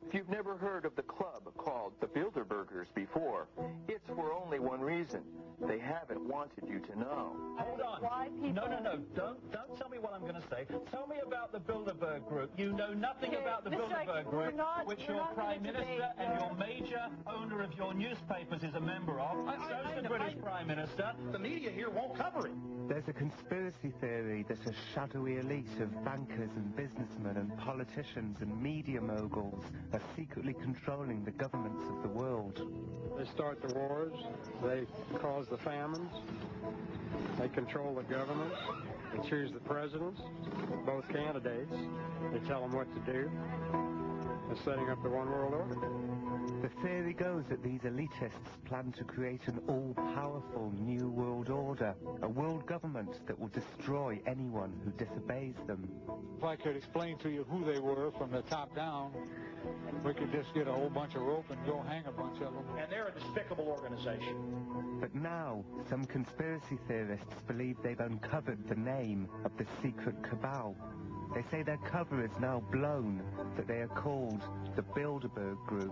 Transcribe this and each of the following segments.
If you've never heard of the club called the Bilderbergers before, it's for only one reason. They haven't wanted you to know. Hold on. Why people... No. Don't tell me what I'm going to say. Tell me about the Bilderberg Group. You know nothing about the Bilderberg Group, which your Prime Minister and your major owner of your newspapers is a member of. So's the British Prime Minister. The media here won't cover it. There's a conspiracy theory that a shadowy elite of bankers and businessmen and politicians and media moguls are secretly controlling the governments of the world. They start the wars, they cause the famines, they control the government, they choose the presidents, both candidates, they tell them what to do. They're setting up the one world order. The theory goes that these elitists plan to create an all-powerful new world order, a world government that will destroy anyone who disobeys them. If I could explain to you who they were from the top down, we could just get a whole bunch of rope and go hang a bunch of them. And they're a despicable organization. But now, some conspiracy theorists believe they've uncovered the name of the secret cabal. They say their cover is now blown, that they are called the Bilderberg Group.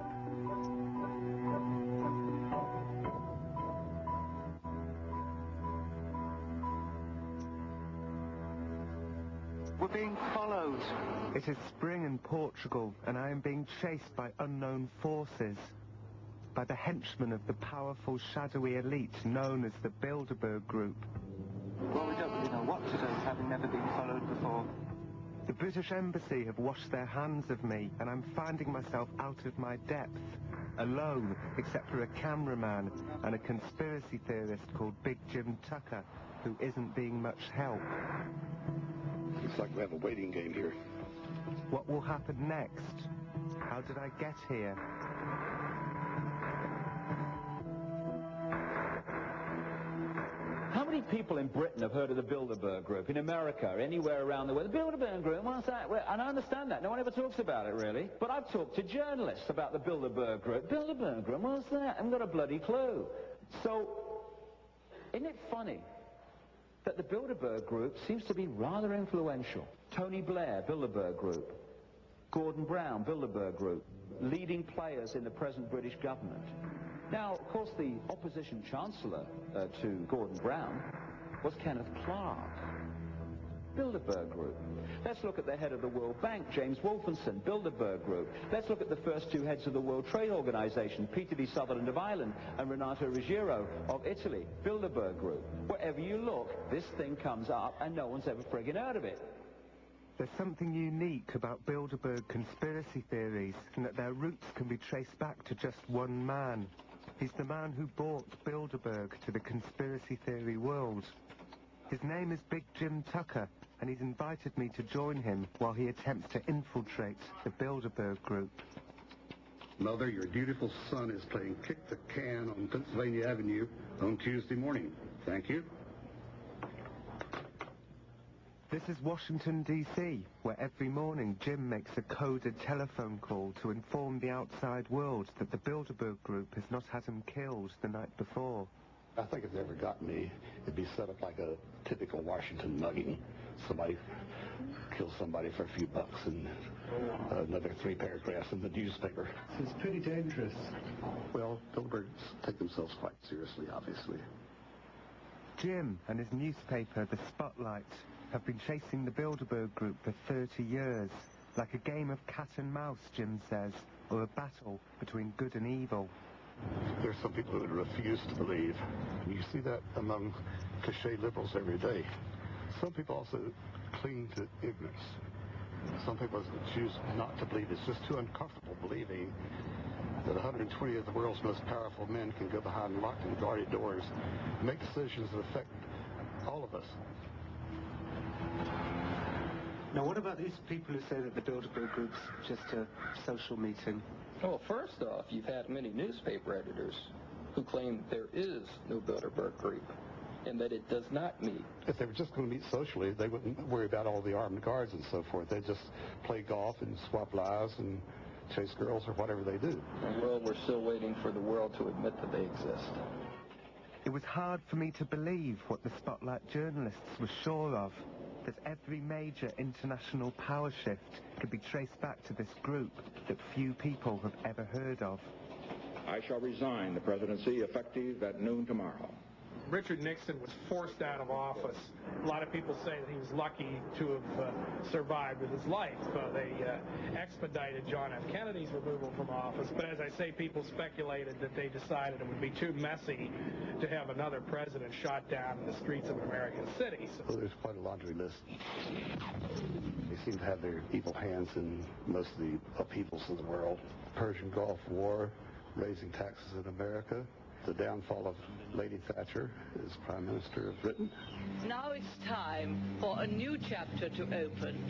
We're being followed. It is spring in Portugal, and I am being chased by unknown forces, by the henchmen of the powerful shadowy elite known as the Bilderberg Group. Well, we don't really know what to do, having never been followed before. The British Embassy have washed their hands of me, and I'm finding myself out of my depth, alone, except for a cameraman and a conspiracy theorist called Big Jim Tucker, who isn't being much help. Looks like we have a waiting game here. What will happen next? How did I get here? How many people in Britain have heard of the Bilderberg Group? In America, anywhere around the world? The Bilderberg Group, what's that? Well, and I understand that. No one ever talks about it, really. But I've talked to journalists about the Bilderberg Group. Bilderberg Group, what's that? I haven't got a bloody clue. So, isn't it funny that the Bilderberg Group seems to be rather influential? Tony Blair, Bilderberg Group. Gordon Brown, Bilderberg Group. Leading players in the present British government. Now, of course, the opposition chancellor to Gordon Brown was Kenneth Clark. Bilderberg Group. Let's look at the head of the World Bank, James Wolfensohn, Bilderberg Group. Let's look at the first two heads of the World Trade Organization, Peter D. Sutherland of Ireland and Renato Ruggiero of Italy, Bilderberg Group. Wherever you look, this thing comes up and no one's ever friggin' heard of it. There's something unique about Bilderberg conspiracy theories, in that their roots can be traced back to just one man. He's the man who brought Bilderberg to the conspiracy theory world. His name is Big Jim Tucker, and he's invited me to join him while he attempts to infiltrate the Bilderberg Group. Mother, your dutiful son is playing kick the can on Pennsylvania Avenue on Tuesday morning. Thank you. This is Washington, D.C., where every morning Jim makes a coded telephone call to inform the outside world that the Bilderberg Group has not had him killed the night before. I think if they ever got me, it'd be set up like a typical Washington mugging. Somebody kills somebody for a few bucks and another 3 paragraphs in the newspaper. It's pretty dangerous. Well, Bilderbergs take themselves quite seriously, obviously. Jim and his newspaper, The Spotlight, have been chasing the Bilderberg Group for 30 years, like a game of cat and mouse, Jim says, or a battle between good and evil. There's some people who refuse to believe. You see that among cliché liberals every day. Some people also cling to ignorance. Some people choose not to believe. It's just too uncomfortable believing that 120 of the world's most powerful men can go behind locked and guarded doors, make decisions that affect all of us. Now, what about these people who say that the Bilderberg Group's just a social meeting? Well, first off, you've had many newspaper editors who claim there is no Bilderberg Group and that it does not meet. If they were just going to meet socially, they wouldn't worry about all the armed guards and so forth. They'd just play golf and swap lies and chase girls or whatever they do. Well, we're still waiting for the world to admit that they exist. It was hard for me to believe what the Spotlight journalists were sure of. that every major international power shift could be traced back to this group that few people have ever heard of. I shall resign the presidency effective at noon tomorrow. Richard Nixon was forced out of office. A lot of people say that he was lucky to have survived with his life. They expedited John F. Kennedy's removal from office, but as I say, people speculated that they decided it would be too messy to have another president shot down in the streets of an American city. So there's quite a laundry list. They seem to have their evil hands in most of the upheavals in the world. Persian Gulf War, raising taxes in America, the downfall of Lady Thatcher as Prime Minister of Britain. Now it's time for a new chapter to open,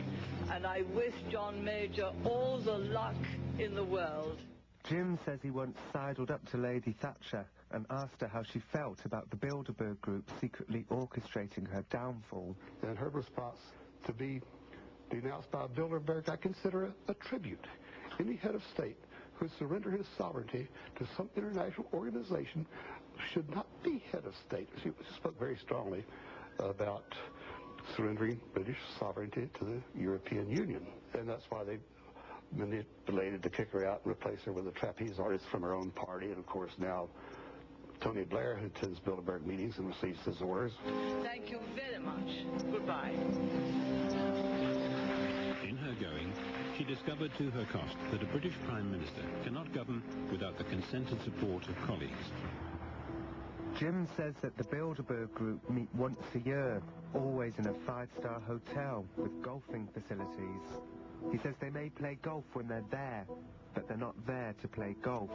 and I wish John Major all the luck in the world. Jim says he once sidled up to Lady Thatcher and asked her how she felt about the Bilderberg group secretly orchestrating her downfall. And her response to be denounced by Bilderberg, I consider a tribute. Any head of state who surrender his sovereignty to some international organization should not be head of state. She spoke very strongly about surrendering British sovereignty to the European Union. And that's why they manipulated to kick her out and replace her with a trapeze artist from her own party. And of course now Tony Blair, who attends Bilderberg meetings and receives his orders. Thank you very much. Goodbye. In her going, she discovered to her cost that a British Prime Minister cannot govern without the consent and support of colleagues. Jim says that the Bilderberg group meet once a year, always in a five-star hotel with golfing facilities. He says they may play golf when they're there, but they're not there to play golf.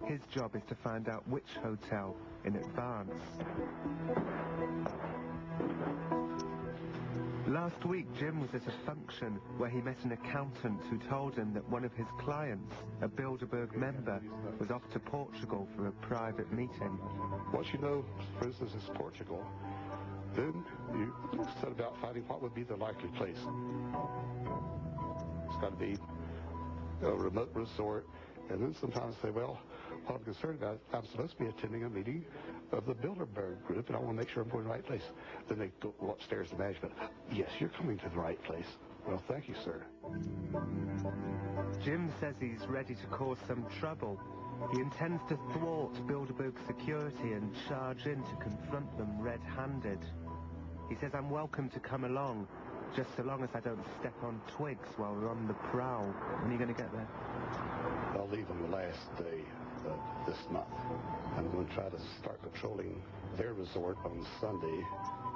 His job is to find out which hotel in advance. Last week, Jim was at a function where he met an accountant who told him that one of his clients, a Bilderberg member, was off to Portugal for a private meeting. Once you know, for instance, it's Portugal, then you set about finding what would be the likely place. It's got to be a remote resort, and then sometimes say, well, what I'm concerned about, I'm supposed to be attending a meeting of the Bilderberg group, and I want to make sure I'm going to the right place. Then they go upstairs to management. Yes, you're coming to the right place. Well, thank you, sir. Jim says he's ready to cause some trouble. He intends to thwart Bilderberg security and charge in to confront them red-handed. He says I'm welcome to come along, just so long as I don't step on twigs while we're on the prowl. When are you going to get there? I'll leave on the last day of this month. I'm going to try to start patrolling their resort on Sunday,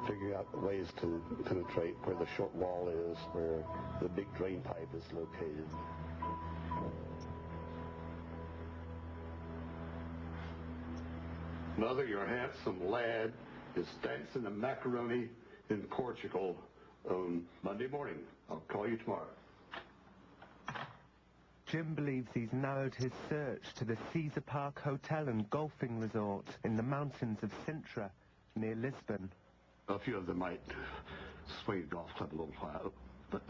figuring out ways to penetrate where the short wall is, where the big drain pipe is located. Mother, your handsome lad is dancing the macaroni in Portugal on Monday morning. I'll call you tomorrow. Jim believes he's narrowed his search to the Caesar Park Hotel and Golfing Resort in the mountains of Sintra, near Lisbon. A few of them might sway the golf club a little while, but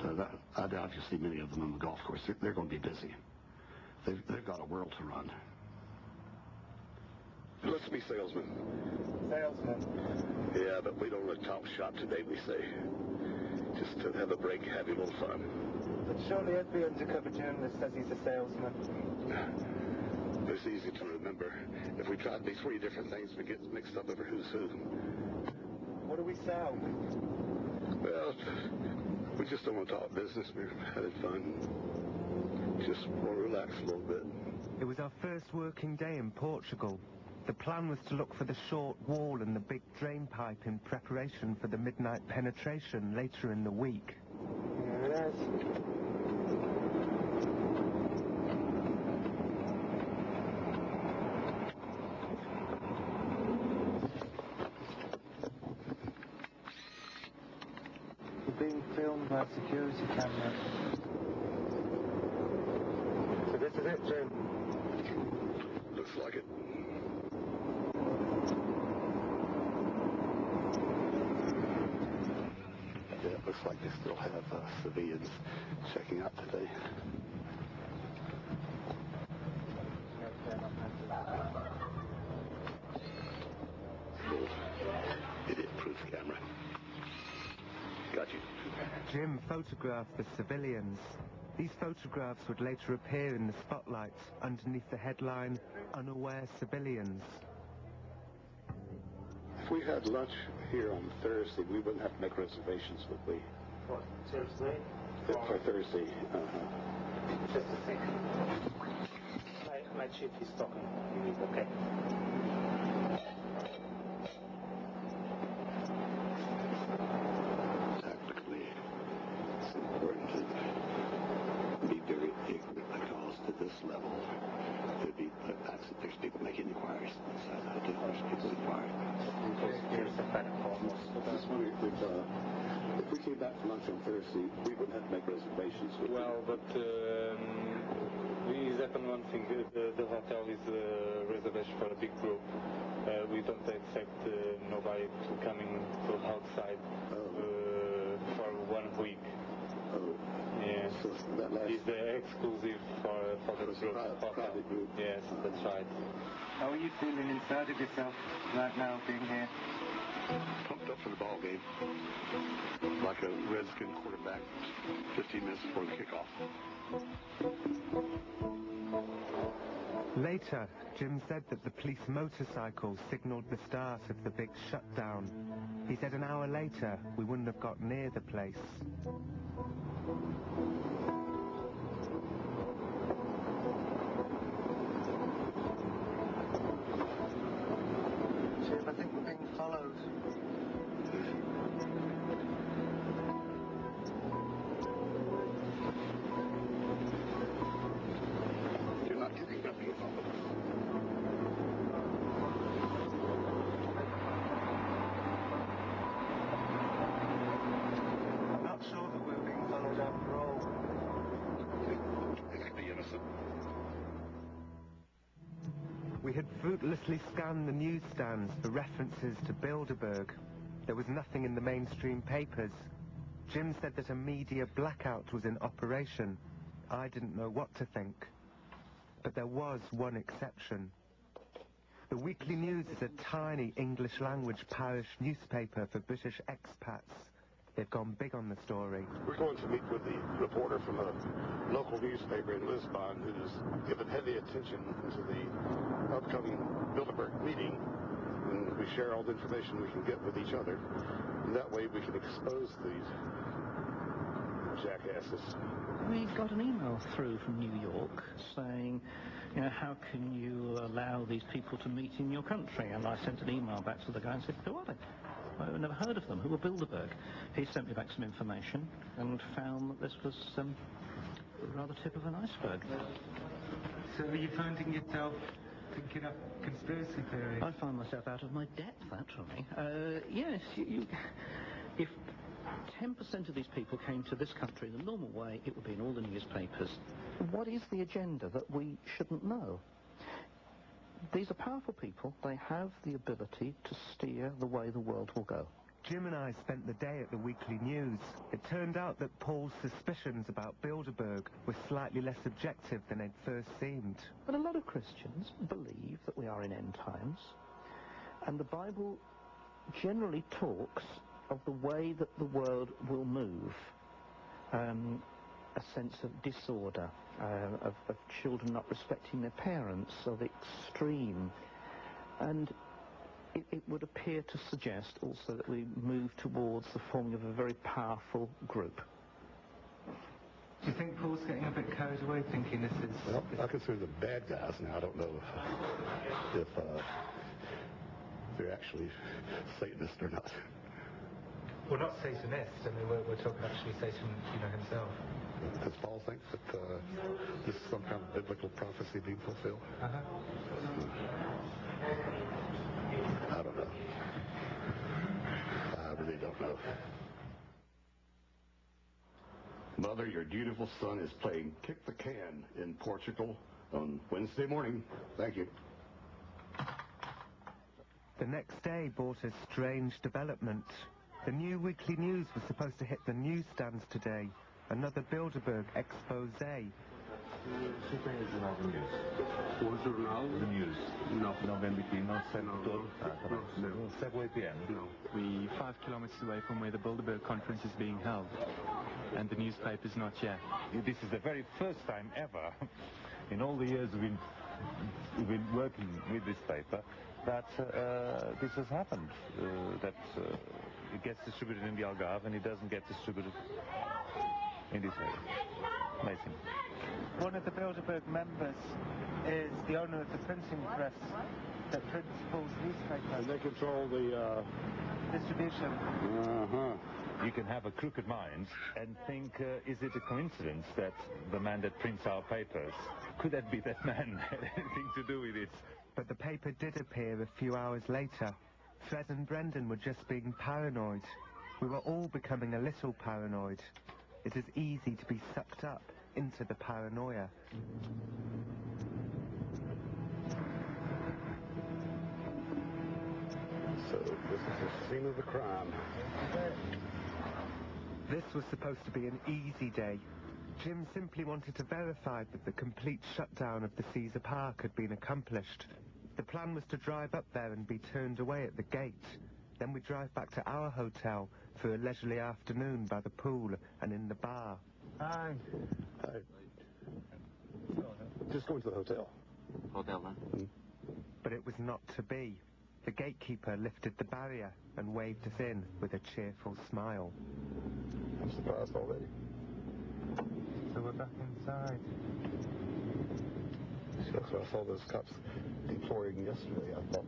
I doubt you see many of them on the golf course. They're going to be busy. They've got a world to run. Let's be salesmen. Salesman. Yeah, but we don't want to talk shop today, we say. Just to have a break, have a little fun. But surely every undercover journalist says he's a salesman. It's easy to remember. If we tried these 3 different things, we get mixed up over who's who. What do we sell? Well, we just don't want to talk business. We're having fun. Just want to relax a little bit. It was our first working day in Portugal. The plan was to look for the short wall and the big drain pipe in preparation for the midnight penetration later in the week. Here it is. We're being filmed by security camera. So this is it, Jim? Looks like it. Yeah, it looks like they still have civilians checking out today. Little idiot-proof camera. Got you. Jim photographed the civilians. These photographs would later appear in the spotlight underneath the headline, "Unaware Civilians." If we had lunch here on Thursday, we wouldn't have to make reservations, would we? What, Thursday? For Thursday, Just a second. My chief is talking. Okay. Tactically, it's important to be very ignorant because to this level, there'd be there's people making inquiries. There's people inquiring. There's a better cause. Just wondering if we came back for lunch on Thursday, we wouldn't have to make reservations. Well, but is happen one thing. The hotel is a reservation for a big group. We don't accept nobody to coming from outside for 1 week. Yes, so that is exclusive for the group. Private group. Yes, that's right. How are you feeling inside of yourself right now, being here? Pumped up for the ball game, like a Redskin quarterback 15 minutes before the kickoff. Later, Jim said that the police motorcycle signalled the start of the big shutdown. He said an hour later, we wouldn't have got near the place. Jim, I think we're being followed. You're not getting nothing from them. I'm not sure that we're being followed after all. They might be innocent. We had fruitlessly scanned the newsstands for references to Bilderberg. There was nothing in the mainstream papers. Jim said that a media blackout was in operation. I didn't know what to think. But there was one exception. The Weekly News is a tiny English-language parish newspaper for British expats. They've gone big on the story. We're going to meet with the reporter from a local newspaper in Lisbon who's given heavy attention to the upcoming Bilderberg meeting. And we share all the information we can get with each other. And that way we can expose these jackasses. We got an email through from New York saying, you know, how can you allow these people to meet in your country? And I sent an email back to the guy and said, who are they? I've never heard of them. Who are Bilderberg? He sent me back some information and found that this was rather tip of an iceberg. So are you finding yourself thinking up conspiracy theories? I find myself out of my depth, actually. Yes, if 10% of these people came to this country in the normal way, it would be in all the newspapers. What is the agenda that we shouldn't know? These are powerful people. They have the ability to steer the way the world will go. Jim and I spent the day at the Weekly News. It turned out that Paul's suspicions about Bilderberg were slightly less objective than they'd first seemed. But a lot of Christians believe that we are in end times, and the Bible generally talks of the way that the world will move. A sense of disorder, of children not respecting their parents, of extreme. And it would appear to suggest also that we move towards the forming of a very powerful group. Do you think Paul's getting a bit carried away thinking this is... Well, I consider them bad guys now. I don't know if they're actually Satanists or not. Well, not Satanists. I mean, we're talking actually Satan, himself. Does Paul think that this is some kind of biblical prophecy being fulfilled? I don't know. I really don't know. Mother, your dutiful son is playing kick the can in Portugal on Wednesday morning. Thank you. The next day brought a strange development. The new Weekly News was supposed to hit the newsstands today. Another Bilderberg expose. Você tem o Jornal do News? O jornal? The News? Não. Não vem daqui, não segue todo? Ah, tá bem. Não. Segue o APN? Não. We're 5 kilometers away from where the Bilderberg conference is being held, and the newspaper's not here. This is the very first time ever, in all the years we've been working with this paper, that this has happened. That it gets distributed in the Algarve and it doesn't get distributed in this area. Amazing. One of the Bilderberg members is the owner of the printing press that prints Paul's newspaper. And they control the distribution. You can have a crooked mind and think, is it a coincidence that the man that prints our papers, could that be that man had anything to do with it? But the paper did appear a few hours later. Fred and Brendan were just being paranoid. We were all becoming a little paranoid. It is easy to be sucked up into the paranoia. So this is the scene of the crime. This was supposed to be an easy day. Jim simply wanted to verify that the complete shutdown of the Caesar Park had been accomplished. The plan was to drive up there and be turned away at the gate. Then we'd drive back to our hotel for a leisurely afternoon by the pool and in the bar. Hi. Hi. Just going to the hotel. Hotel, then? But it was not to be. The gatekeeper lifted the barrier and waved us in with a cheerful smile. I'm surprised already. So we're back inside. So I saw those cops deploying yesterday. I thought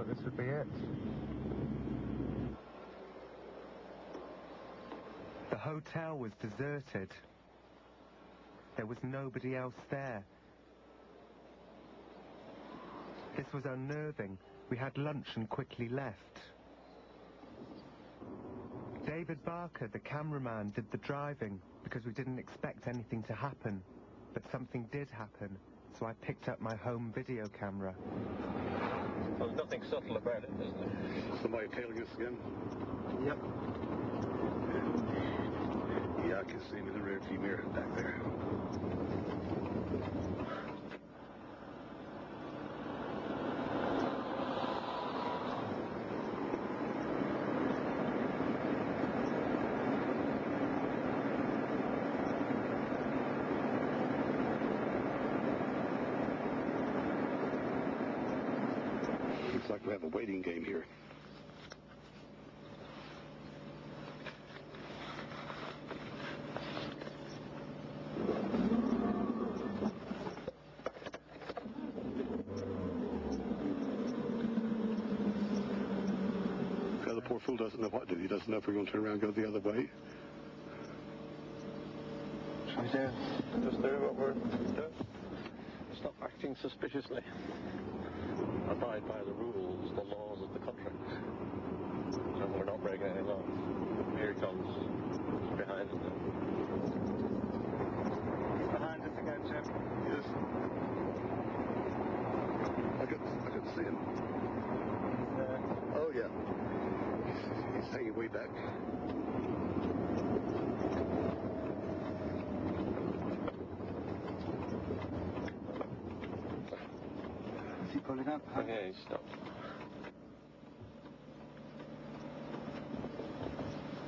this would be it. The hotel was deserted. There was nobody else there. This was unnerving. We had lunch and quickly left. David Barker, the cameraman, did the driving because we didn't expect anything to happen. But something did happen, so I picked up my home video camera. Well, there's nothing subtle about it, is there? Somebody tailing us again? Yep. Yeah, I can see him in the rearview mirror back there. Looks like we have a waiting game here. The other poor fool doesn't know what to do. He doesn't know if we're going to turn around and go the other way. Should we just do what we're doing? Stop acting suspiciously. Abide by the rules, the laws of the country. And we're not breaking any laws. Here he comes. Behind us. He's behind us again, Jim. Yes. I couldn't see him. Oh, yeah. He's hanging way back. Is he pulling up? Oh, yeah, he's stopped.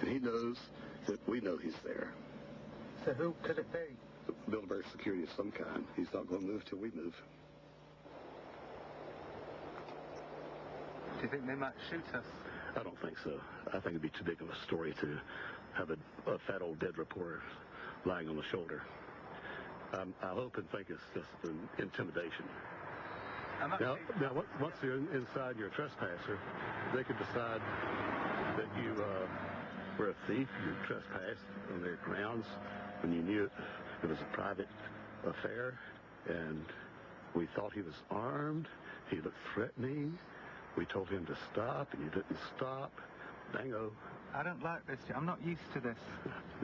And he knows that we know he's there. So who could it be? Bilderberg security of some kind. He's not going to move till we move. Do you think they might shoot us? I don't think so. I think it'd be too big of a story to have a fat old dead reporter lying on the shoulder. I hope and think it's just an intimidation. Now, once you're inside, you're a trespasser. They could decide that you were a thief. You trespassed on their grounds when you knew it was a private affair, and we thought he was armed. He looked threatening. We told him to stop, and he didn't stop. Dango. I don't like this. I'm not used to this.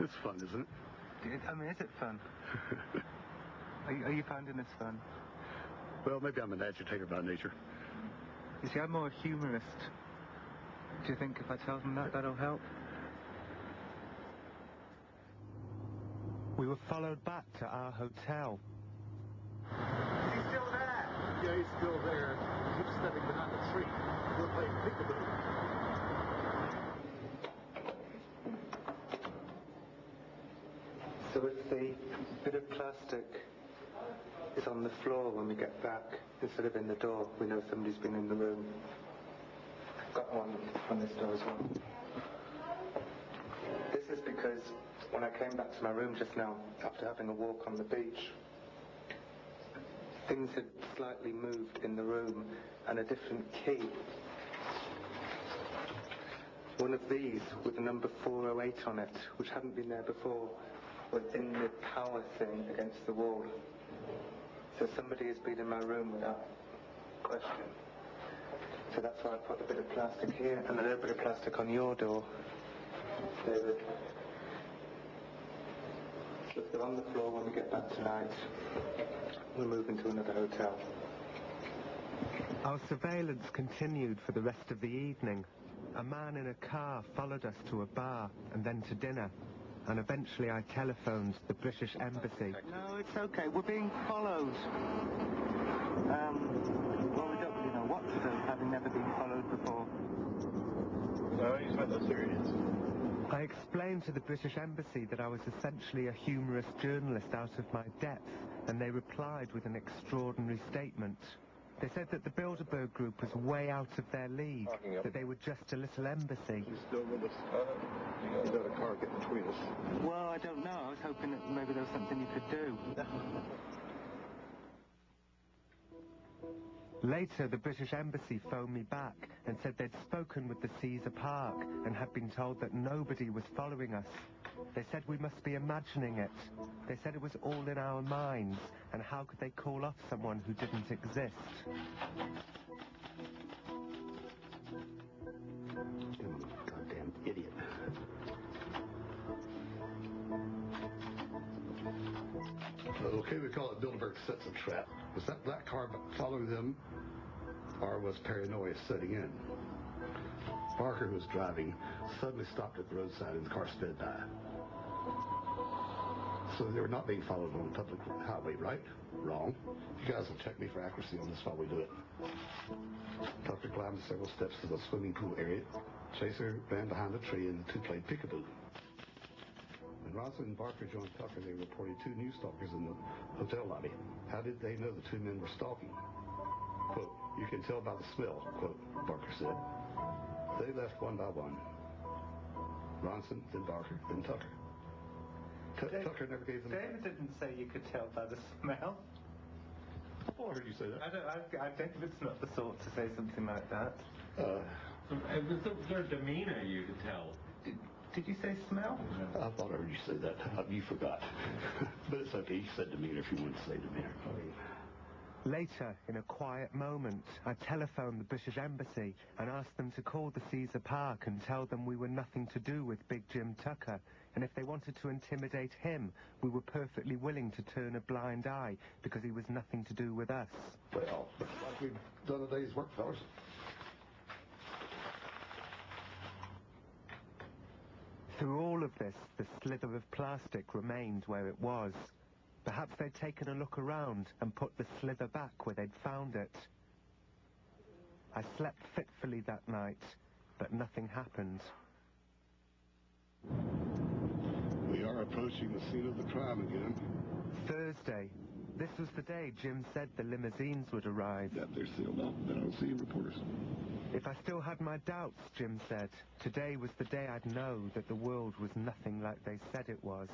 It's fun, isn't it? I mean, is it fun? Are you finding this fun? Well, maybe I'm an agitator by nature. You see, I'm more a humorist. Do you think if I tell them that, that'll help? We were followed back to our hotel. Is he still there? Yeah, he's still there. He keeps stepping behind the tree. We're playing peekaboo. So if the bit of plastic is on the floor when we get back, instead of in the door, we know somebody's been in the room. I've got one on this door as well. This is because when I came back to my room just now, after having a walk on the beach, things had slightly moved in the room, and a different key. One of these with the number 408 on it, which hadn't been there before, was in the power thing against the wall. So somebody has been in my room without question. So that's why I put a bit of plastic here and a little bit of plastic on your door, David. So if they're on the floor when we get back tonight, we're moving to another hotel. Our surveillance continued for the rest of the evening. A man in a car followed us to a bar and then to dinner. And eventually I telephoned the British Embassy. No, it's okay. We're being followed. Well, we don't really know what to do, having never been followed before. No, he's not that serious. I explained to the British Embassy that I was essentially a humorous journalist out of my depth, and they replied with an extraordinary statement. They said that the Bilderberg group was way out of their league, that they were just a little embassy. He's still with us. You got a car get between us. Well, I don't know. I was hoping that maybe there was something you could do. Later, the British Embassy phoned me back and said they'd spoken with the Caesar Park and had been told that nobody was following us. They said we must be imagining it. They said it was all in our minds, and how could they call off someone who didn't exist? Goddamn idiot. Okay, we call it Bilderberg sets a trap. Was that black car following them, or was paranoia setting in? Barker, who was driving, suddenly stopped at the roadside and the car sped by. So they were not being followed on the public highway, right? Wrong. You guys will check me for accuracy on this while we do it. Tucker climbed several steps to the swimming pool area. Chaser ran behind a tree and the two played peekaboo. When Ronson and Barker joined Tucker, they reported two new stalkers in the hotel lobby. How did they know the two men were stalking? Quote, you can tell by the smell, quote, Barker said. They left one by one. Ronson, then Barker, then Tucker. Tucker never gave them... David didn't say you could tell by the smell. Oh, I heard you say that. I David's not the sort to say something like that. Their demeanor, you could tell. Did you say smell? I thought I heard you say that. You forgot. But it's okay. You said demeanor if you wanted to say demeanor. Later, in a quiet moment, I telephoned the British Embassy and asked them to call the Caesar Park and tell them we were nothing to do with Big Jim Tucker, and if they wanted to intimidate him, we were perfectly willing to turn a blind eye because he was nothing to do with us. Well, looks like we've done a day's work, fellas. Through all of this, the slither of plastic remained where it was. Perhaps they'd taken a look around and put the slither back where they'd found it. I slept fitfully that night, but nothing happened. We are approaching the scene of the crime again. Thursday. This was the day Jim said the limousines would arrive. Yeah, they're sealed up. I don't see reporters. If I still had my doubts, Jim said, today was the day I'd know that the world was nothing like they said it was.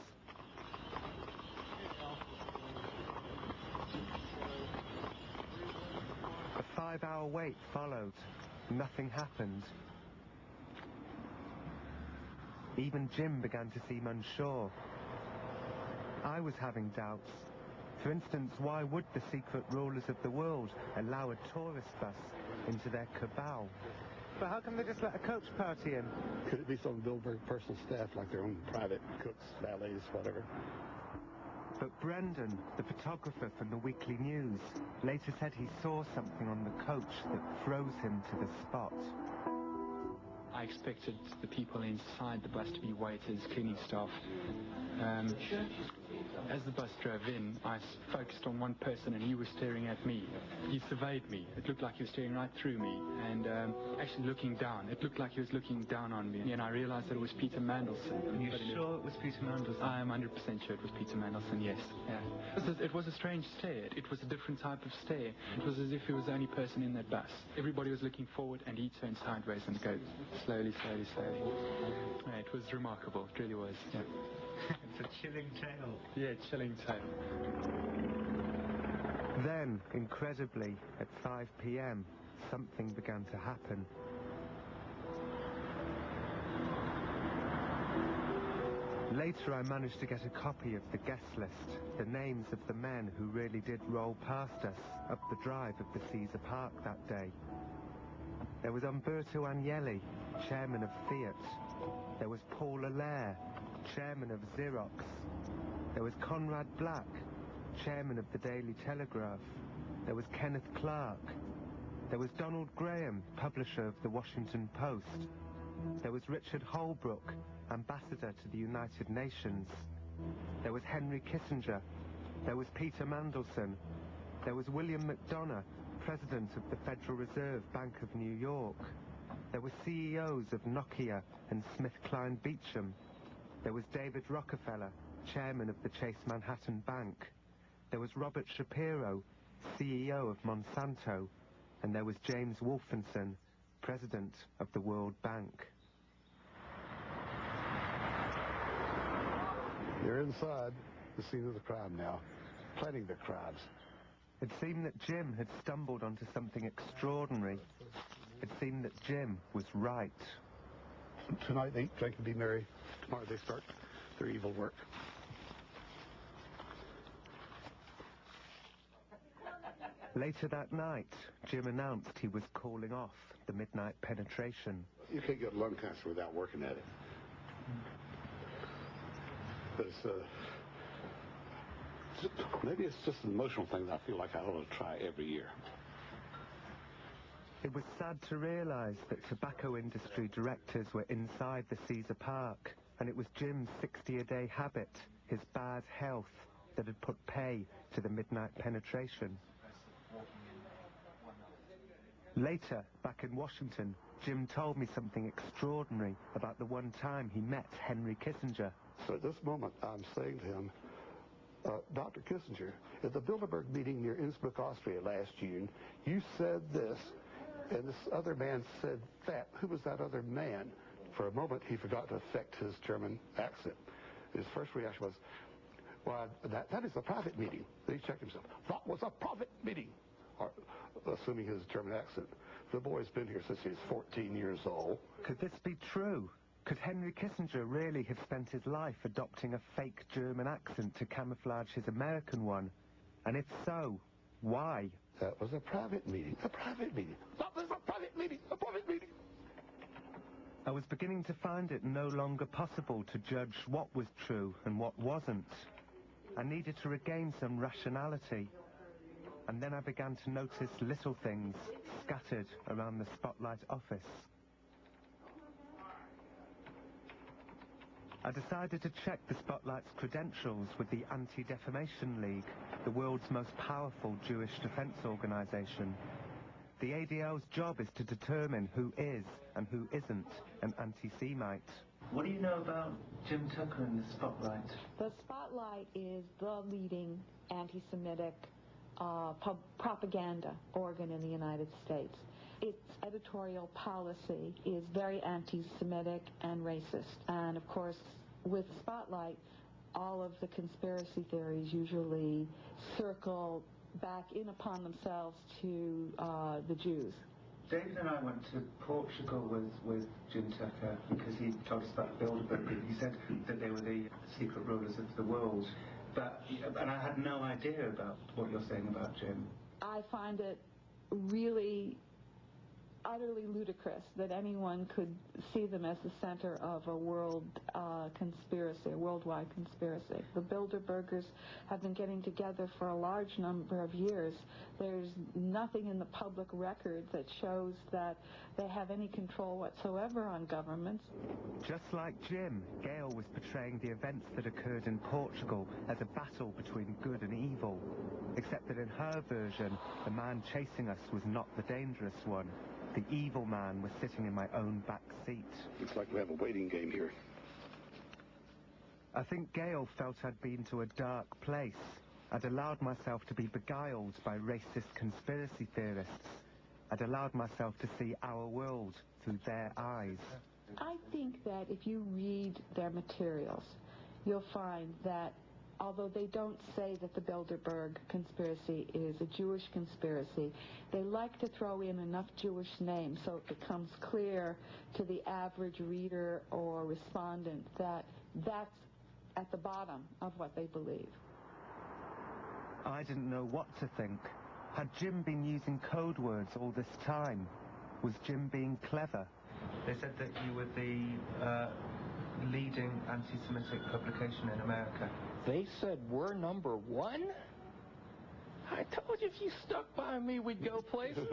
A 5-hour wait followed. Nothing happened. Even Jim began to seem unsure. I was having doubts. For instance, why would the secret rulers of the world allow a tourist bus into their cabal? But how come they just let a coach party in? Could it be some Bilderberg personal staff, like their own private cooks, valets, whatever? But Brendan, the photographer from the Weekly News, later said he saw something on the coach that froze him to the spot. I expected the people inside the bus to be waiters, cleaning staff. As the bus drove in, I focused on one person and he was staring at me. He surveyed me. It looked like he was staring right through me and actually looking down. It looked like he was looking down on me. And I realized that it was Peter Mandelson. And you're sure it was Peter Mandelson? I am 100% sure it was Peter Mandelson, yes. Yeah. It was a strange stare. It was a different type of stare. It was as if he was the only person in that bus. Everybody was looking forward and he turned sideways and go slowly, slowly, slowly. Yeah, it was remarkable. It really was, yeah. It's a chilling tale. Yeah, chilling tale. Then, incredibly, at 5 p.m, something began to happen. Later I managed to get a copy of the guest list, the names of the men who really did roll past us up the drive of the Caesar Park that day. There was Umberto Agnelli, chairman of Fiat. There was Paul Allaire, chairman of Xerox. There was Conrad Black, chairman of the Daily Telegraph. There was Kenneth Clark. There was Donald Graham, publisher of the Washington Post. There was Richard Holbrooke, ambassador to the United Nations. There was Henry Kissinger. There was Peter Mandelson. There was William McDonough, president of the Federal Reserve Bank of New York. There were CEOs of Nokia and SmithKline Beecham. There was David Rockefeller, chairman of the Chase Manhattan Bank. There was Robert Shapiro, CEO of Monsanto. And there was James Wolfenson, president of the World Bank. You're inside the scene of the crime now, planning the crimes. It seemed that Jim had stumbled onto something extraordinary. It seemed that Jim was right. Tonight they eat, drink, and be merry. Tomorrow they start their evil work. Later that night, Jim announced he was calling off the midnight penetration. You can't get lung cancer without working at it. But maybe it's just an emotional thing that I feel like I ought to try every year. It was sad to realize that tobacco industry directors were inside the Caesar Park, and it was Jim's 60-a-day habit, his bad health, that had put pay to the midnight penetration. Later, back in Washington, Jim told me something extraordinary about the one time he met Henry Kissinger. So at this moment, I'm saying to him, Dr. Kissinger, at the Bilderberg meeting near Innsbruck, Austria last June, you said this, and this other man said that. Who was that other man? For a moment, he forgot to affect his German accent. His first reaction was, well, that is a private meeting. Then he checked himself. That was a private meeting. Or, assuming his German accent. The boy's been here since he was 14 years old. Could this be true? Could Henry Kissinger really have spent his life adopting a fake German accent to camouflage his American one? And if so, why? That was a private meeting. A private meeting. That was a private meeting. A private meeting. I was beginning to find it no longer possible to judge what was true and what wasn't. I needed to regain some rationality. And then I began to notice little things scattered around the Spotlight office. I decided to check the Spotlight's credentials with the Anti-Defamation League, the world's most powerful Jewish defense organization. The ADL's job is to determine who is and who isn't an anti-Semite. What do you know about Jim Tucker and the Spotlight? The Spotlight is the leading anti-Semitic propaganda organ in the United States. Its editorial policy is very anti-Semitic and racist. And of course, with Spotlight, all of the conspiracy theories usually circle back in upon themselves to the Jews. David and I went to Portugal with Jim Tucker because he told us about the Bilderberg Group. He said that they were the secret rulers of the world. And I had no idea about what you're saying about Jim. I find it really utterly ludicrous that anyone could see them as the center of a world conspiracy, a worldwide conspiracy. The Bilderbergers have been getting together for a large number of years. There's nothing in the public record that shows that they have any control whatsoever on governments. Just like Jim, Gail was portraying the events that occurred in Portugal as a battle between good and evil, except that in her version, the man chasing us was not the dangerous one. The evil man was sitting in my own back seat. Looks like we have a waiting game here. I think Gail felt I'd been to a dark place. I'd allowed myself to be beguiled by racist conspiracy theorists. I'd allowed myself to see our world through their eyes. I think that if you read their materials, you'll find that although they don't say that the Bilderberg conspiracy is a Jewish conspiracy, they like to throw in enough Jewish names so it becomes clear to the average reader or respondent that that's at the bottom of what they believe. I didn't know what to think. Had Jim been using code words all this time? Was Jim being clever? They said that you were the leading anti-Semitic publication in America. They said we're number one? I told you if you stuck by me, we'd go places.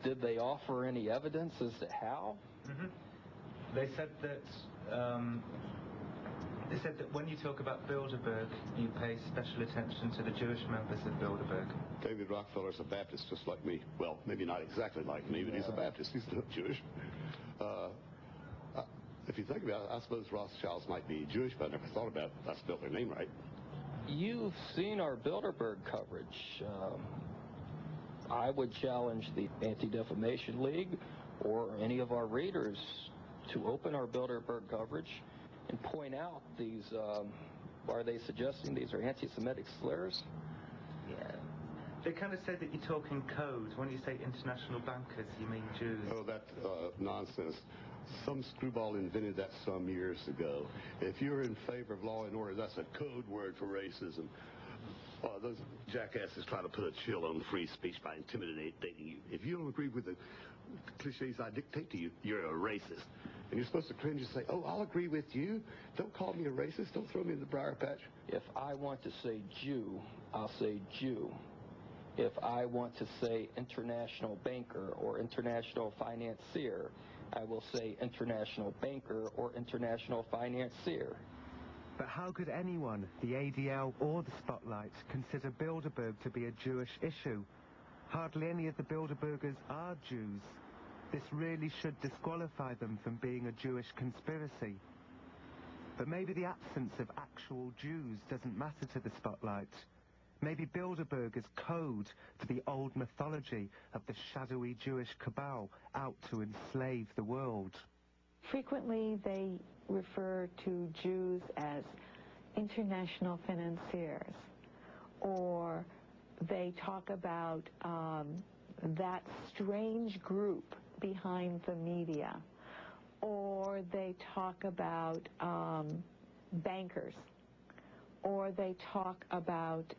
Did they offer any evidence as to how? Mm-hmm. They said that when you talk about Bilderberg, you pay special attention to the Jewish members of Bilderberg. David Rockefeller's a Baptist, just like me. Well, maybe not exactly like me, but he's a Baptist. He's not Jewish. If you think about it, I suppose Rothschilds might be Jewish, but I never thought about it. I spelled their name right. You've seen our Bilderberg coverage. I would challenge the Anti-Defamation League or any of our readers to open our Bilderberg coverage and point out these, are they suggesting these are anti-Semitic slurs? Yeah. They kind of say that you talk in code. When you say international bankers, you mean Jews. Oh, that nonsense. Some screwball invented that some years ago. If you're in favor of law and order, that's a code word for racism. Those jackasses try to put a chill on free speech by intimidating you. If you don't agree with the cliches I dictate to you, you're a racist. And you're supposed to cringe and say, oh, I'll agree with you. Don't call me a racist. Don't throw me in the briar patch. If I want to say Jew, I'll say Jew. If I want to say international banker or international financier, I will say international banker or international financier. But how could anyone, the ADL or the Spotlight, consider Bilderberg to be a Jewish issue? Hardly any of the Bilderbergers are Jews. This really should disqualify them from being a Jewish conspiracy. But maybe the absence of actual Jews doesn't matter to the Spotlight. Maybe Bilderberg is code for the old mythology of the shadowy Jewish cabal out to enslave the world. Frequently, they refer to Jews as international financiers, or they talk about that strange group behind the media, or they talk about bankers, or they talk about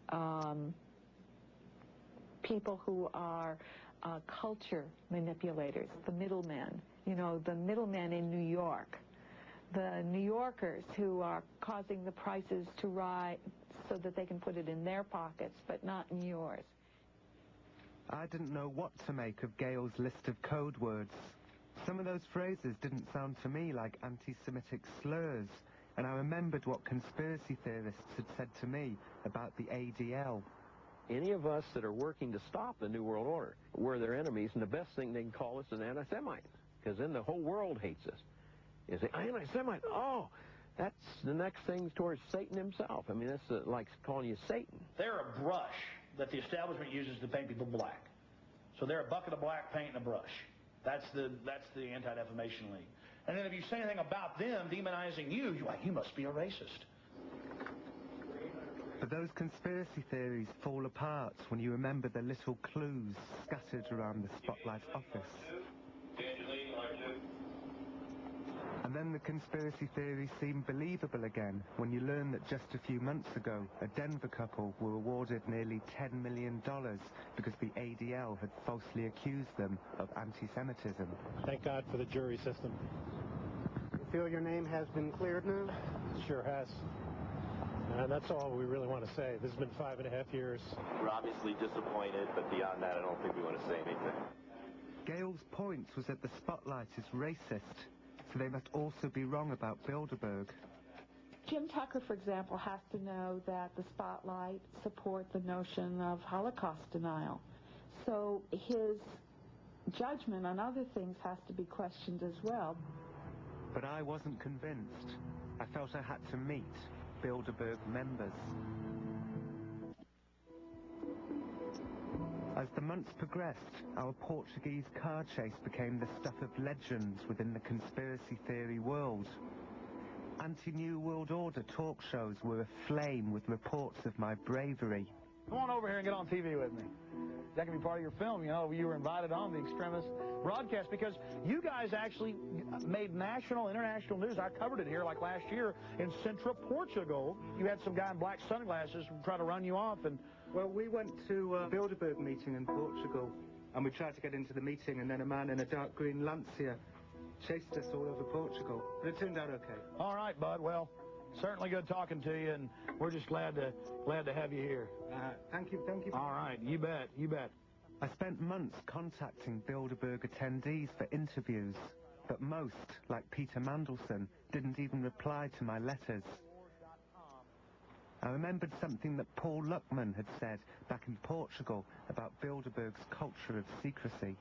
people who are culture manipulators, the middlemen. You know, the middlemen in New York, the New Yorkers who are causing the prices to rise so that they can put it in their pockets, but not in yours. I didn't know what to make of Gail's list of code words. Some of those phrases didn't sound to me like anti-Semitic slurs, and I remembered what conspiracy theorists had said to me about the ADL. Any of us that are working to stop the New World Order, we're their enemies, and the best thing they can call us is an anti-Semite, because then the whole world hates us. You say, anti-Semite, oh, that's the next thing towards Satan himself. I mean, that's like calling you Satan. They're a brush that the establishment uses to paint people black. So they're a bucket of black paint and a brush. That's the Anti-Defamation League. And then if you say anything about them demonizing you, you're like, you must be a racist. But those conspiracy theories fall apart when you remember the little clues scattered around the Spotlight office. And then the conspiracy theories seem believable again when you learn that just a few months ago, a Denver couple were awarded nearly $10 million because the ADL had falsely accused them of anti-Semitism. Thank God for the jury system. You feel your name has been cleared now? Sure has. And that's all we really want to say. This has been 5.5 years. We're obviously disappointed, but beyond that, I don't think we want to say anything. Gale's point was that the spotlight is racist, so they must also be wrong about Bilderberg. Jim Tucker, for example, has to know that the spotlight supports the notion of Holocaust denial. So his judgment on other things has to be questioned as well. But I wasn't convinced. I felt I had to meet Bilderberg members. As the months progressed, our Portuguese car chase became the stuff of legends within the conspiracy theory world. Anti-New World Order talk shows were aflame with reports of my bravery. Come on over here and get on TV with me. That can be part of your film, you know. You were invited on the extremist broadcast because you guys actually made national, international news. I covered it here like last year in Central Portugal. You had some guy in black sunglasses try to run you off. And well, we went to a Bilderberg meeting in Portugal, and we tried to get into the meeting, and then a man in a dark green Lancia chased us all over Portugal. But it turned out okay. All right, bud. Well, certainly good talking to you, and we're just glad to have you here. Thank you. All right, you bet. I spent months contacting Bilderberg attendees for interviews, but most, like Peter Mandelson, didn't even reply to my letters. I remembered something that Paul Luckman had said back in Portugal about Bilderberg's culture of secrecy.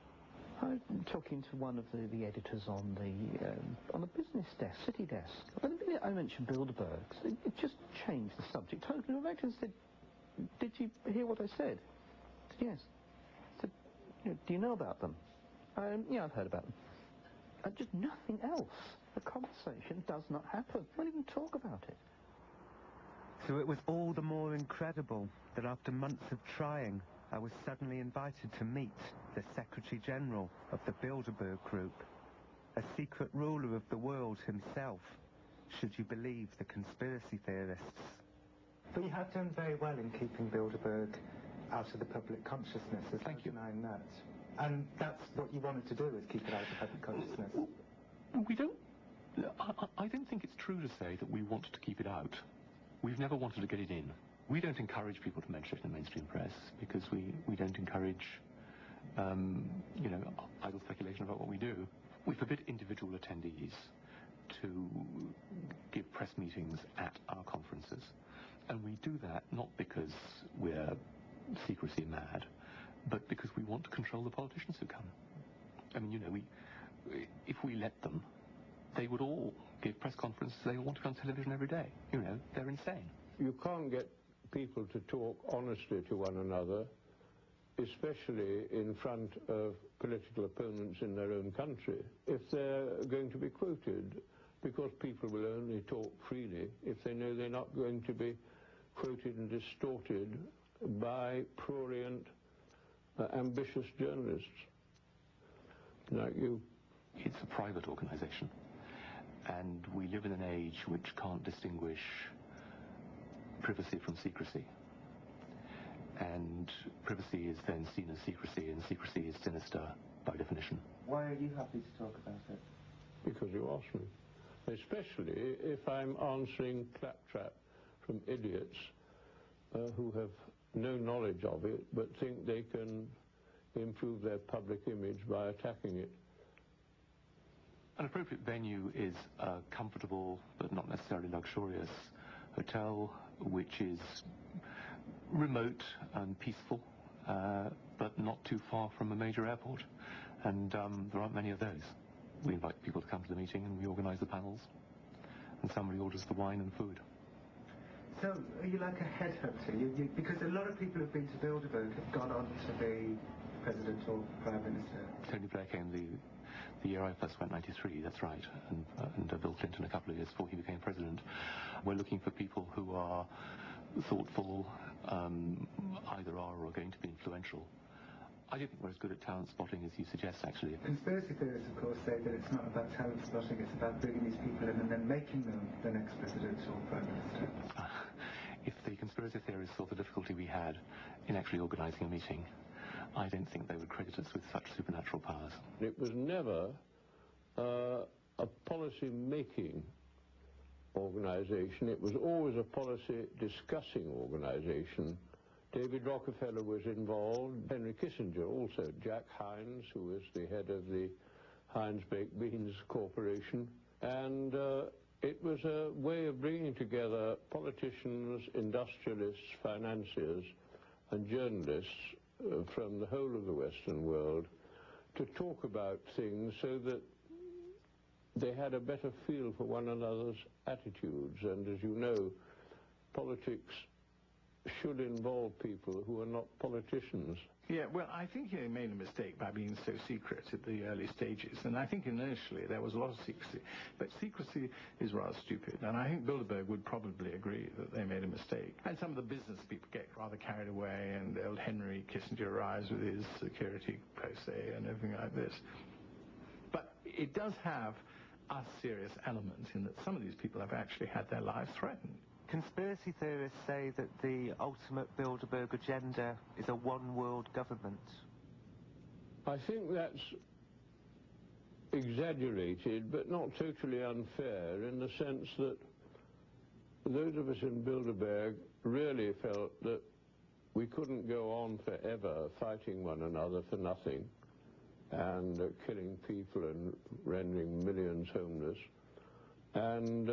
I'm talking to one of the editors on the business desk, city desk. But the minute I mentioned Bilderbergs, it just changed the subject totally. I actually said, "Did you hear what I said?" I said, "Yes." I said, "Do you know about them?" "Yeah, I've heard about them." Just nothing else. The conversation does not happen. We don't even talk about it. So it was all the more incredible that after months of trying, I was suddenly invited to meet the Secretary General of the Bilderberg Group, a secret ruler of the world himself, should you believe the conspiracy theorists. But you have done very well in keeping Bilderberg out of the public consciousness. There's no denying that. And that's what you wanted to do, is keep it out of public consciousness. We don't... I don't think it's true to say that we want to keep it out. We've never wanted to get it in. We don't encourage people to mention it in the mainstream press because we don't encourage, idle speculation about what we do. We forbid individual attendees to give press meetings at our conferences. And we do that not because we're secrecy mad, but because we want to control the politicians who come. I mean, if we let them, they would all give press conferences. They all want to go on television every day. They're insane. You can't get people to talk honestly to one another, especially in front of political opponents in their own country, if they're going to be quoted, because people will only talk freely if they know they're not going to be quoted and distorted by prurient, ambitious journalists like you. It's a private organization, and we live in an age which can't distinguish privacy from secrecy. And privacy is then seen as secrecy, and secrecy is sinister by definition. Why are you happy to talk about it? Because you asked me. Especially if I'm answering claptrap from idiots who have no knowledge of it, but think they can improve their public image by attacking it. An appropriate venue is a comfortable, but not necessarily luxurious, hotel which is remote and peaceful, but not too far from a major airport. And there aren't many of those. We invite people to come to the meeting and we organize the panels, and somebody orders the wine and food. So, are you like a headhunter? Because a lot of people who've been to Bilderberg have gone on to be president or prime minister. Tony Blair came the year I first went, 93, that's right, and Bill Clinton a couple of years before he became president. We're looking for people who are thoughtful, either are or going to be influential, I do think we're as good at talent spotting as you suggest, actually. Conspiracy theorists, of course, say that it's not about talent spotting, it's about bringing these people in and then making them the next president or prime minister. If the conspiracy theorists saw the difficulty we had in actually organising a meeting, I don't think they would credit us with such supernatural powers. It was never a policy-making organisation. It was always a policy-discussing organisation. David Rockefeller was involved, Henry Kissinger also, Jack Hines, who was the head of the Heinz Baked Beans Corporation, and it was a way of bringing together politicians, industrialists, financiers, and journalists from the whole of the Western world to talk about things so that they had a better feel for one another's attitudes. And as you know, politics should involve people who are not politicians. Yeah, well, I think he made a mistake by being so secret at the early stages, and I think initially there was a lot of secrecy, but secrecy is rather stupid, and I think Bilderberg would probably agree that they made a mistake. And some of the business people get rather carried away, and old Henry Kissinger arrives with his security posse and everything like this. But it does have a serious element in that some of these people have actually had their lives threatened. Conspiracy theorists say that the ultimate Bilderberg agenda is a one-world government. I think that's exaggerated, but not totally unfair, in the sense that those of us in Bilderberg really felt that we couldn't go on forever fighting one another for nothing and killing people and rendering millions homeless. And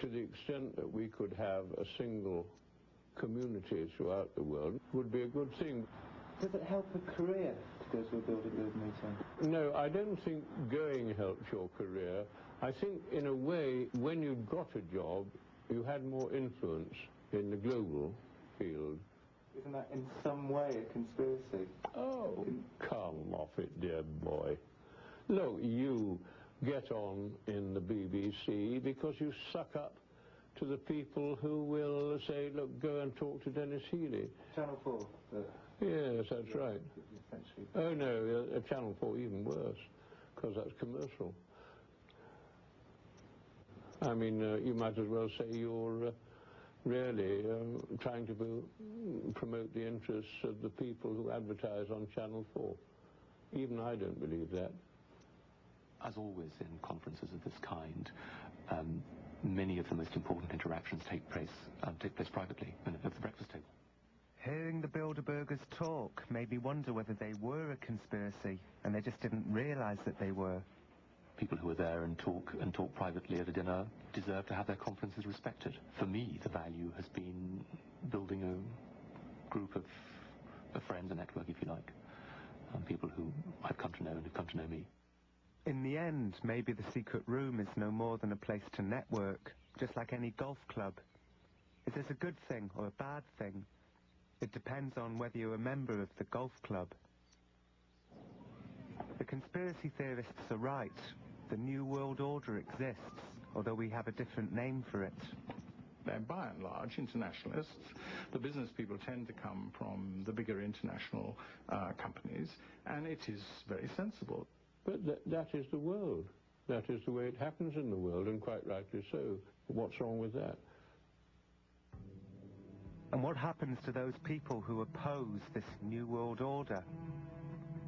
to the extent that we could have a single community throughout the world would be a good thing. Does it help a career to go to a Bilderberg meeting? No, I don't think going helps your career. I think, in a way, when you got a job, you had more influence in the global field. Isn't that in some way a conspiracy? Oh, come off it, dear boy. Look, you get on in the BBC because you suck up to the people who will say, look, go and talk to Dennis Healy. Channel 4? Yes, that's right. Oh, no, Channel 4 even worse, because that's commercial. I mean, you might as well say you're really trying to promote the interests of the people who advertise on Channel 4. Even I don't believe that. As always in conferences of this kind, many of the most important interactions take place privately at the breakfast table. Hearing the Bilderbergers talk made me wonder whether they were a conspiracy and they just didn't realize that they were. People who are there and talk privately at a dinner deserve to have their conferences respected. For me, the value has been building a group of friends, a network, if you like, people who I've come to know and who've come to know me. In the end, maybe the secret room is no more than a place to network, just like any golf club. Is this a good thing or a bad thing? It depends on whether you're a member of the golf club. The conspiracy theorists are right. The New World Order exists, although we have a different name for it. They're by and large internationalists. The business people tend to come from the bigger international companies, and it is very sensible. But that is the world. That is the way it happens in the world, and quite rightly so. What's wrong with that? And what happens to those people who oppose this New World Order?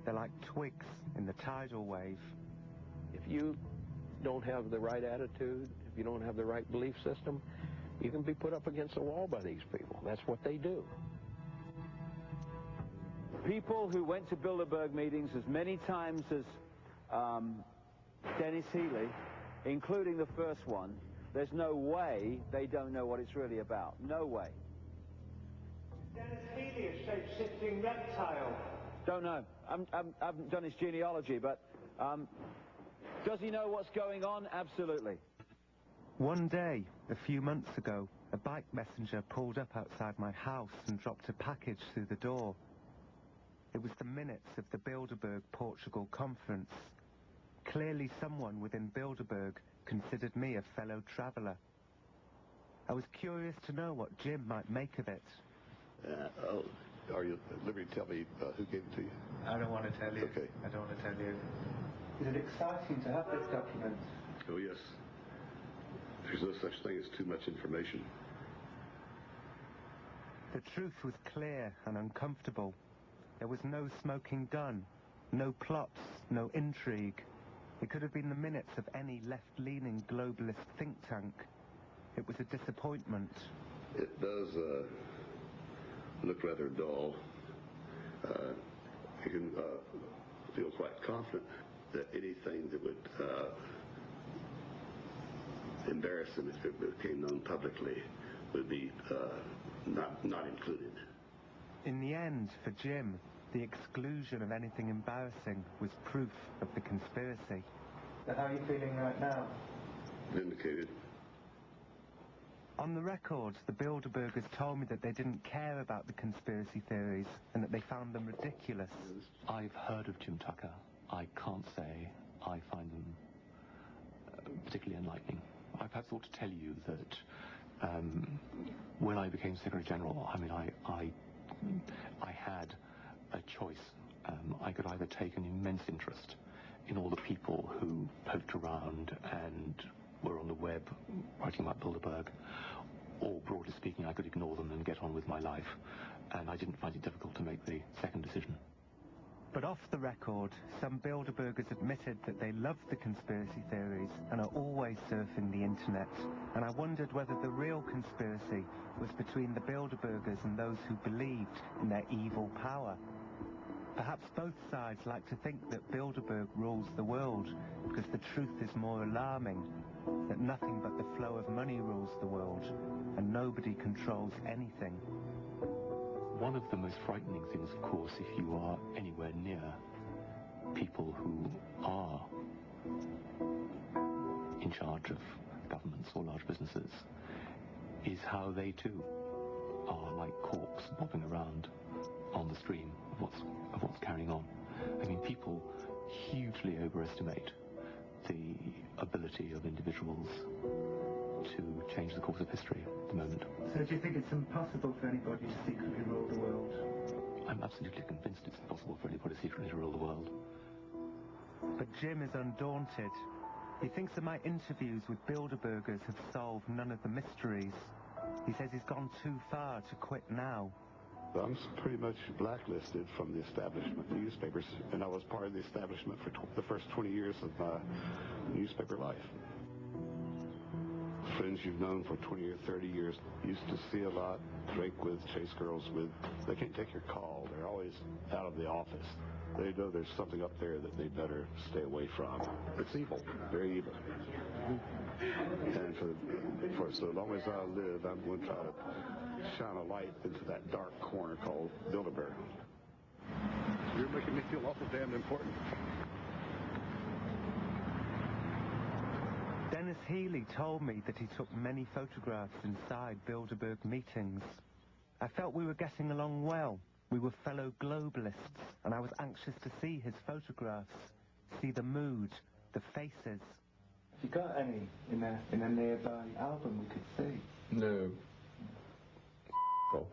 They're like twigs in the tidal wave. If you don't have the right attitude, if you don't have the right belief system, you can be put up against a wall by these people. That's what they do. People who went to Bilderberg meetings as many times as Dennis Healy, including the first one, there's no way they don't know what it's really about. No way. Dennis Healy, a shape-shifting reptile. Don't know. I haven't done his genealogy, but does he know what's going on? Absolutely. One day, a few months ago, a bike messenger pulled up outside my house and dropped a package through the door. It was the minutes of the Bilderberg Portugal conference. Clearly someone within Bilderberg considered me a fellow traveller. I was curious to know what Jim might make of it. Are you at liberty to tell me who gave it to you? I don't want to tell you. Okay. I don't want to tell you. Is it exciting to have this document? Oh, yes. There's no such thing as too much information. The truth was clear and uncomfortable. There was no smoking gun, no plots, no intrigue. It could have been the minutes of any left-leaning globalist think tank. It was a disappointment. It does look rather dull. You can feel quite confident that anything that would embarrass them if it became known publicly would be not included. In the end, for Jim, the exclusion of anything embarrassing was proof of the conspiracy. So how are you feeling right now? Vindicated. On the record, the Bilderbergers told me that they didn't care about the conspiracy theories and that they found them ridiculous. I've heard of Jim Tucker. I can't say I find them particularly enlightening. I perhaps ought to tell you that when I became Secretary General, I mean, I had a choice. I could either take an immense interest in all the people who poked around and were on the web writing about Bilderberg, or broadly speaking, I could ignore them and get on with my life. And I didn't find it difficult to make the second decision. But off the record, some Bilderbergers admitted that they loved the conspiracy theories and are always surfing the internet. And I wondered whether the real conspiracy was between the Bilderbergers and those who believed in their evil power. Perhaps both sides like to think that Bilderberg rules the world because the truth is more alarming, that nothing but the flow of money rules the world and nobody controls anything. One of the most frightening things, of course, if you are anywhere near people who are in charge of governments or large businesses, is how they too are like corks bobbing around on the stream of what's carrying on. I mean, people hugely overestimate the ability of individuals to change the course of history at the moment. So do you think it's impossible for anybody to secretly rule the world? I'm absolutely convinced it's impossible for anybody secretly to rule the world. But Jim is undaunted. He thinks that my interviews with Bilderbergers have solved none of the mysteries. He says he's gone too far to quit now. I'm pretty much blacklisted from the establishment newspapers, and I was part of the establishment for the first 20 years of my newspaper life. Friends you've known for 20 or 30 years, used to see a lot, drink with, chase girls with. They can't take your call. They're always out of the office. They know there's something up there that they better stay away from. It's evil, very evil. And for so long as I live, I'm going to try to shine a light into that dark corner called Bilderberg. You're making me feel awful damn important. Dennis Healy told me that he took many photographs inside Bilderberg meetings. I felt we were getting along well. We were fellow globalists, and I was anxious to see his photographs, see the mood, the faces. Have you got any in a nearby album we could see? No. Oh.